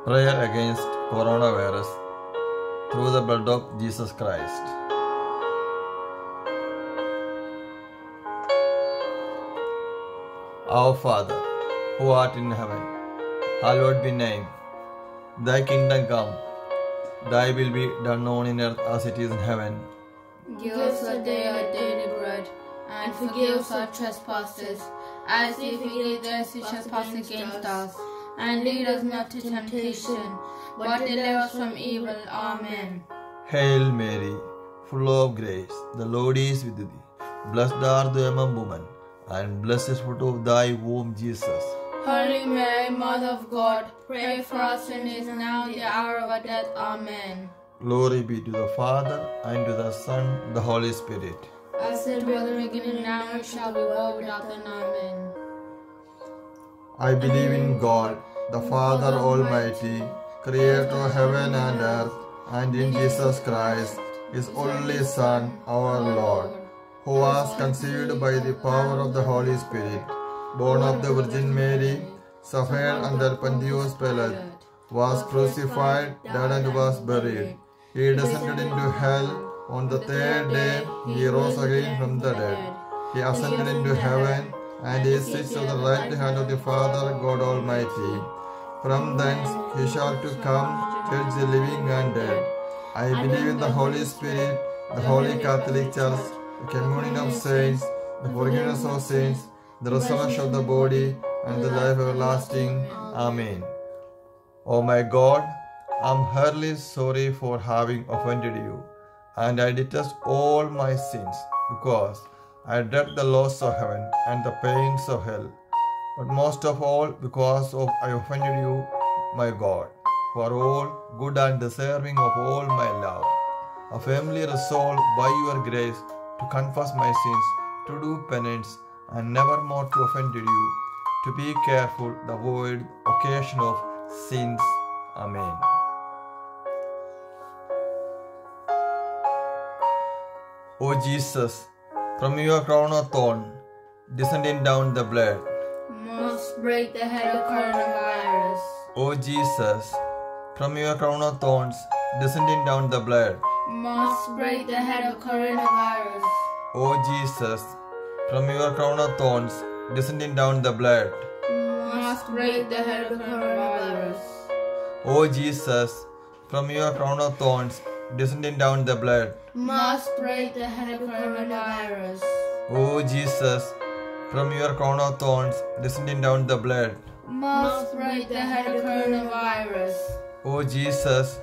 Prayer against coronavirus through the blood of Jesus Christ. Our Father, who art in heaven, hallowed be name. Thy kingdom come, thy will be done on earth as it is in heaven. Give us a day our daily bread, and forgive us our trespasses, as we forgive those who trespass against us. And lead us not to temptation, but deliver us from evil. Amen. Hail Mary, full of grace, the Lord is with thee. Blessed art thou among women, and blessed is the fruit of thy womb, Jesus. Holy Mary, Mother of God, pray for us sinners now and at the hour of our death. Amen. Glory be to the Father, and to the Son, and the Holy Spirit. As it was in the beginning, now and shall be, world without end. Amen. I believe in God, the Father Almighty, Creator of heaven and earth, and in Jesus Christ, His only Son, our Lord, who was conceived by the power of the Holy Spirit, born of the Virgin Mary, suffered under Pontius Pilate, was crucified, died and was buried. He descended into hell. On the third day, He rose again from the dead. He ascended into heaven, and He sits at the right hand of the Father God Almighty. From thence He shall to come, judge the living and dead. I believe in the Holy Spirit, the Holy Catholic Church, the communion of saints, the forgiveness of sins, the resurrection of the body, and the life everlasting. Amen. O my God, I am heartily sorry for having offended you, and I detest all my sins, because I dread the loss of heaven and the pains of hell, but most of all because I offended you, my God, who are all good and deserving of all my love. I firmly resolve by your grace to confess my sins, to do penance, and never more to offend you, to be careful to avoid occasion of sins. Amen. O Jesus, from your crown of thorn, descending down the blood, must break the head of coronavirus. O Jesus, from your crown of thorns, descending down the blood, must break the head of coronavirus. O Jesus, from your crown of thorns, descending down the blood, must break the head of coronavirus. O Jesus, from your crown of thorns, descending down the blood, must break the head of coronavirus. O Jesus, from your crown of thorns, descending down the blood, must break the head of coronavirus. O Jesus,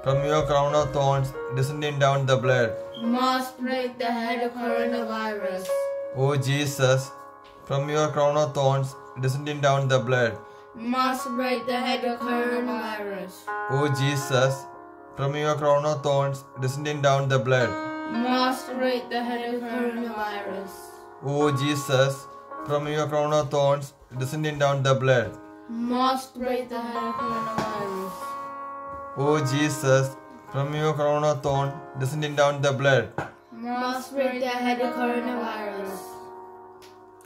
from your crown of thorns, descending down the blood, must break the head of coronavirus. O Jesus, from your crown of thorns, descending down the blood, must break the head of coronavirus. O Jesus, from your crown of thorns, descending down the blood, must break the head of coronavirus. O Jesus, from your crown of thorns, descending down the blood, must break the head of coronavirus. O Jesus, from your crown of thorns, descending down the blood, must break the head of coronavirus.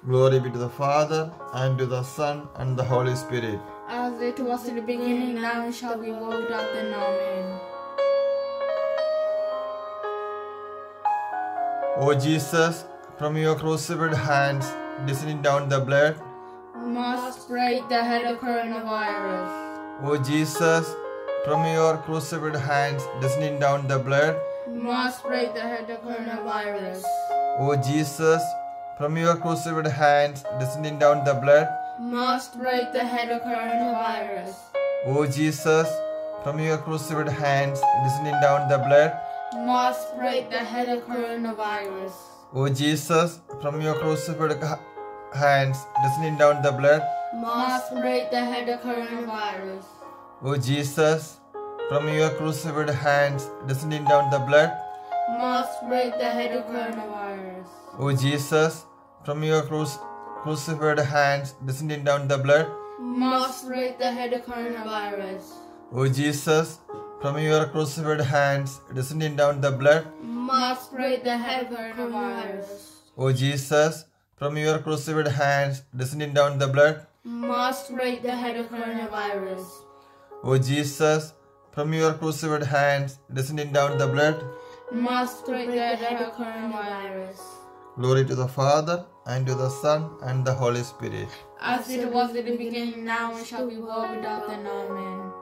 Glory be to the Father, and to the Son, and the Holy Spirit. As it was in the beginning, now and shall be, world without end. Amen. O Jesus, from your crucified hands, descending down the blood, must break the head of coronavirus. O Jesus, from your crucified hands, descending down the blood, must break the head of coronavirus. O Jesus, from your crucified hands, descending down the blood, must break the head of coronavirus. O Jesus, from your crucified hands, descending down the blood, must break the head of coronavirus. O Jesus, from your crucified hands, descending down the blood, must break the head of coronavirus. O Jesus, from your crucified hands, descending down the blood, must break the head of coronavirus. O Jesus, from your crucified hands, descending down the blood, must break the head of coronavirus. O Jesus, from your crucified hands, descending down the blood, must break the head of coronavirus. O Jesus, from your crucified hands, descending down the blood, must break the head of coronavirus. O Jesus, from your crucified hands descending down the blood, must break the head of coronavirus. glory to the Father, and to the Son, and the Holy Spirit. As it was in the beginning, now and shall be world without end. Amen.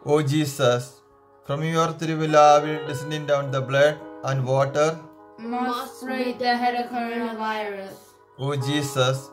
O Jesus, from your Thiruvilavil descending down the blood and water, must break the head of coronavirus. O Jesus,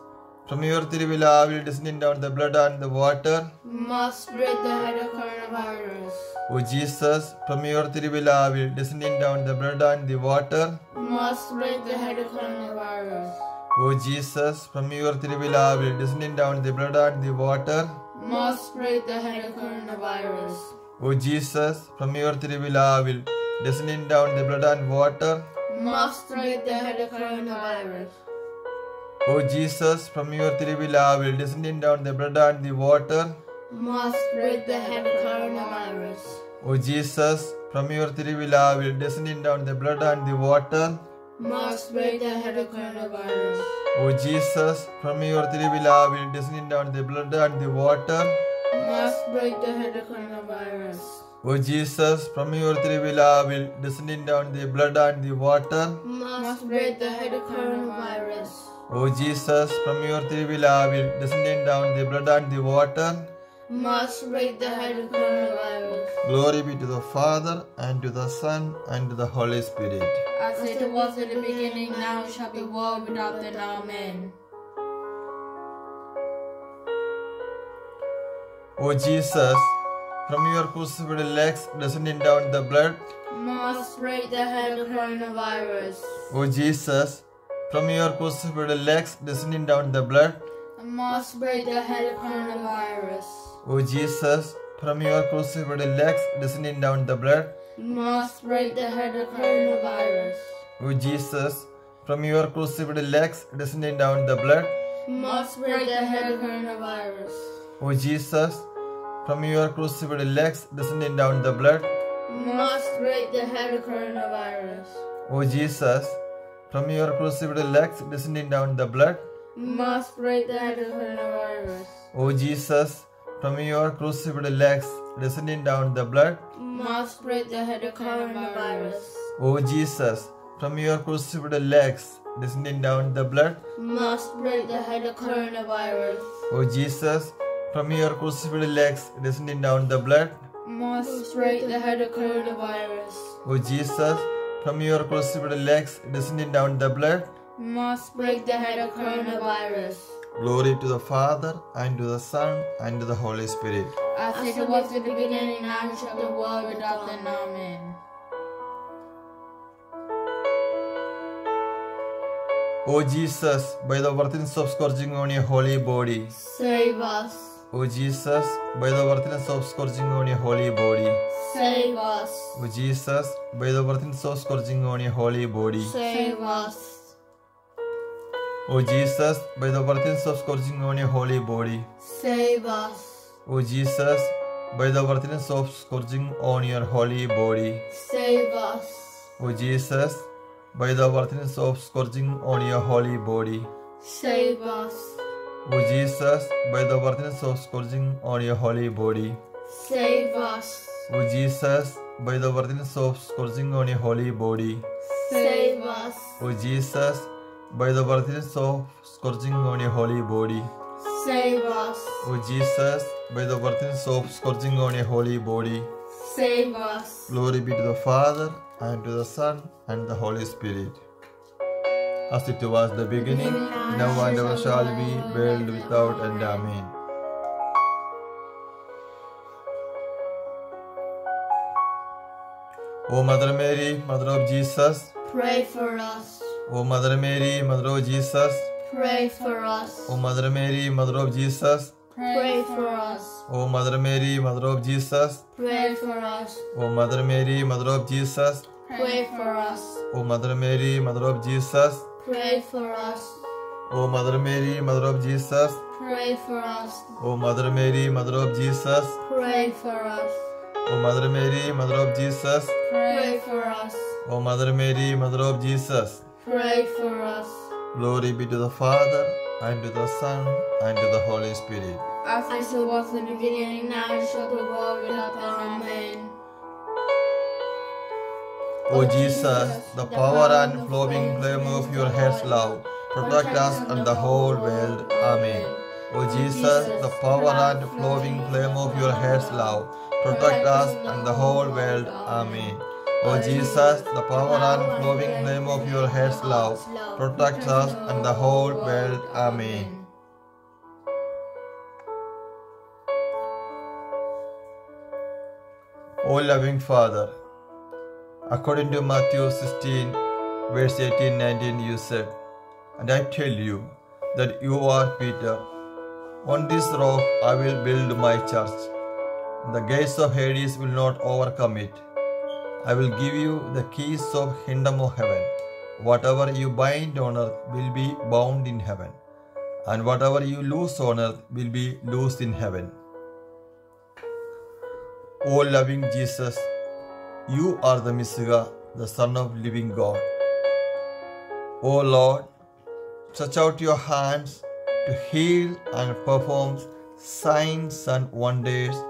from your Thiruvilavil descending down the blood and the water, must break the head of coronavirus. O Jesus, from your Thiruvilavil descending down the blood and the water, must break the head of coronavirus. O Jesus, from your Thiruvilavil descending down the blood and the water, must break the head of coronavirus. O Jesus, from your Thiruvilavil descending down the blood and water, must break the head of coronavirus. O Jesus, from your Thiruvilavil descending down the blood and the water, must break the head of coronavirus. O Jesus, from your Thiruvilavil descending down the blood and the water, must break the head of coronavirus. O Jesus, from your Thiruvilavil descending down the blood and the water, must break the head of coronavirus. O Jesus, from your Thiruvilavil descending down the blood and the water, must break the head of coronavirus. O Jesus, from your Thiruvilavil descending down the blood and the water, must break the head of coronavirus. glory be to the Father, and to the Son, and to the Holy Spirit. As it was in the beginning, now and shall be world without end. Amen. O Jesus, from your crucified legs descending down the blood, must break the head of coronavirus. O Jesus, from your crucified legs descending down the blood, must break the head of coronavirus. O Jesus, from your crucified legs descending down the blood, must break the head of coronavirus. O Jesus, from your crucified legs descending down the blood, must break the head of coronavirus. O Jesus, from your crucified legs descending down the blood, must break the head of coronavirus. O Jesus, from your crucified legs descending down the blood, must break the head of coronavirus. O Jesus, from your crucified legs descending down the blood, must break the head of coronavirus. O Jesus, from your crucified legs descending down the blood, must break the head of coronavirus. O Jesus, from your crucified legs descending down the blood, must break the head of coronavirus. O Jesus, from your crucified legs descending down the blood, must break the head of coronavirus. glory to the Father, and to the Son, and to the Holy Spirit. As it was in the beginning, now and shall be world without end. Amen. O Jesus, by the worthiness of scourging on your holy body, save us. O Jesus, by the worthiness of scourging on your holy body, Save us. O Jesus, by the worthiness of scourging on your holy body, Save us. O Jesus, by the worthiness of scourging on your holy body, Save us. O Jesus, by the worthiness of scourging on your holy body, Save us. O Jesus, by the worthiness of scourging on your holy body, Save us. O Jesus, by the worthiness of scourging on your holy body, Save us. O Jesus, by the worthiness of scourging on your holy body, Save us. O Jesus, by the worthiness of scourging on your holy body, Save us. O Jesus, by the worthiness of scourging on your holy body, Save us. glory be to the Father, and to the Son, and the Holy Spirit. As it was the beginning, now and ever shall be, world without end. Amen. O Mother Mary, Mother of Jesus, Pray for us. O Mother Mary, Mother of Jesus, Pray for us. O Mother Mary, Mother of Jesus, Pray for us. O Mother Mary, Mother of Jesus, Pray for us. O Mother Mary, Mother of Jesus, Pray for us. O Mother Mary, Mother of Jesus, Pray for us. O Mother Mary, Mother of Jesus, Pray for us. O Mother Mary, Mother of Jesus, Pray for us. O Mother Mary, Mother of Jesus, Pray for us. O Mother Mary, Mother of Jesus. Pray for us. Glory be to the Father, and to the Son, and to the Holy Spirit. As it was in the beginning, now and shall be world without end. Amen. O Jesus, the power and flowing flame of your heart's love, protect us and the whole world. Amen. O Jesus, the power and flowing flame of your heart's love, protect us and the whole world. Amen. O Jesus, the power and flowing flame of your heart's love, protect us and the whole world. Amen. O loving Father, according to Matthew 16, verse 18-19, you said, "And I tell you that you are Peter. On this rock I will build my church. The gates of Hades will not overcome it. I will give you the keys of kingdom of heaven. Whatever you bind on earth will be bound in heaven, and whatever you loose on earth will be loosed in heaven." O loving Jesus, you are the Messiah, the Son of living God. O Lord, stretch out your hands to heal and perform signs and wonders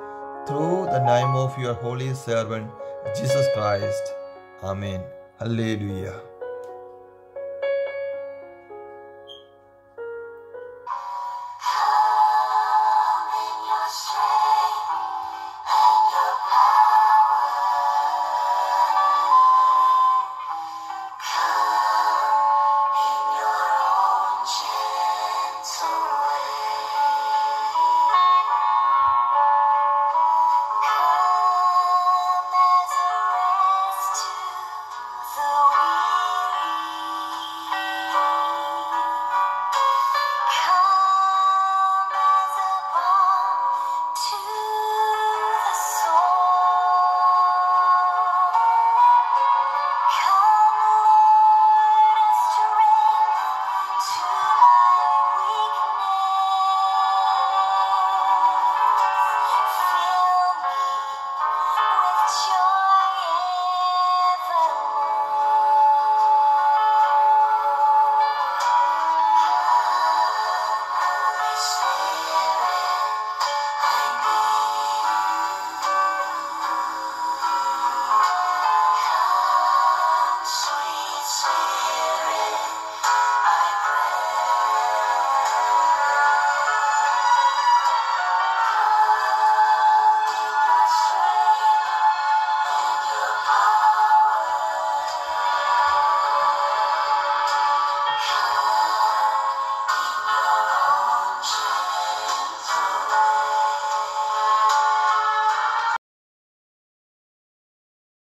through the name of your holy servant, Jesus Christ. Amen. Hallelujah.